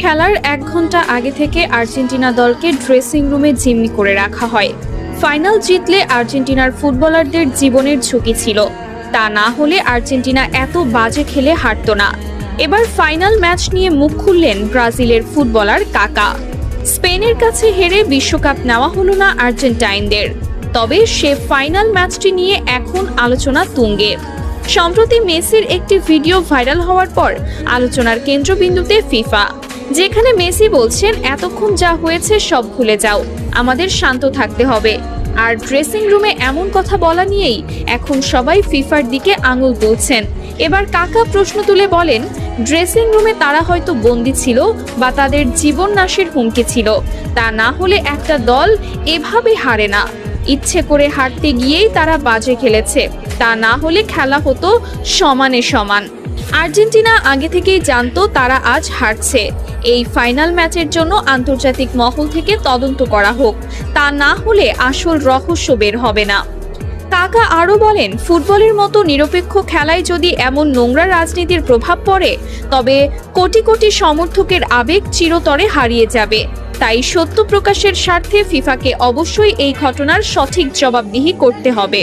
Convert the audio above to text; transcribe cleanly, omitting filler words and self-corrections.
খেলার 1 ঘন্টা আগে থেকে আর্জেন্টিনা দলকে ড্রেসিং রুমে জিম্মি করে রাখা হয়। ফাইনাল জিতলে আর্জেন্টিনার ফুটবলারদের জীবনের ঝুঁকি ছিল, তা না হলে আর্জেন্টিনা এত বাজে খেলে হারত না। এবার ফাইনাল ম্যাচ নিয়ে মুখ খুললেন ব্রাজিলের ফুটবলার কাকা। স্পেনের কাছে হেরে বিশ্বকাপ নেওয়া হলো না আর্জেন্টাইনদের, তবে সে ফাইনাল ম্যাচটি নিয়ে এখন আলোচনা তুঙ্গে। সম্প্রতি মেসির একটি ভিডিও ভাইরাল হওয়ার পর আলোচনার কেন্দ্রবিন্দুতে ফিফা, যেখানে মেসি বলছেন, এতক্ষণ যা হয়েছে সব ভুলে যাও, আমাদের শান্ত থাকতে হবে। আর ড্রেসিং রুমে এমন কথা বলা নিয়েই এখন সবাই ফিফার দিকে আঙুল তুলছেন। এবার কাকা প্রশ্ন তুলে বলেন, ড্রেসিং রুমে তারা হয়তো বন্দী ছিল বা তাদের জীবন নাশের হুমকি ছিল, তা না হলে একটা দল এভাবে হারে না। ইচ্ছে করে হারতে গিয়েই তারা বাজে খেলেছে, তা না হলে খেলা হতো সমানে সমান। আর্জেন্টিনা আগে থেকেই জানতো তারা আজ হারছে। এই ফাইনাল ম্যাচের জন্য আন্তর্জাতিক মহল থেকে তদন্ত করা হোক, তা না হলে আসল রহস্য বের হবে না। কাকা আরও বলেন, ফুটবলের মতো নিরপেক্ষ খেলায় যদি এমন নোংরা রাজনীতির প্রভাব পড়ে, তবে কোটি কোটি সমর্থকের আবেগ চিরতরে হারিয়ে যাবে। তাই সত্য প্রকাশের স্বার্থে ফিফাকে অবশ্যই এই ঘটনার সঠিক জবাবদিহি করতে হবে।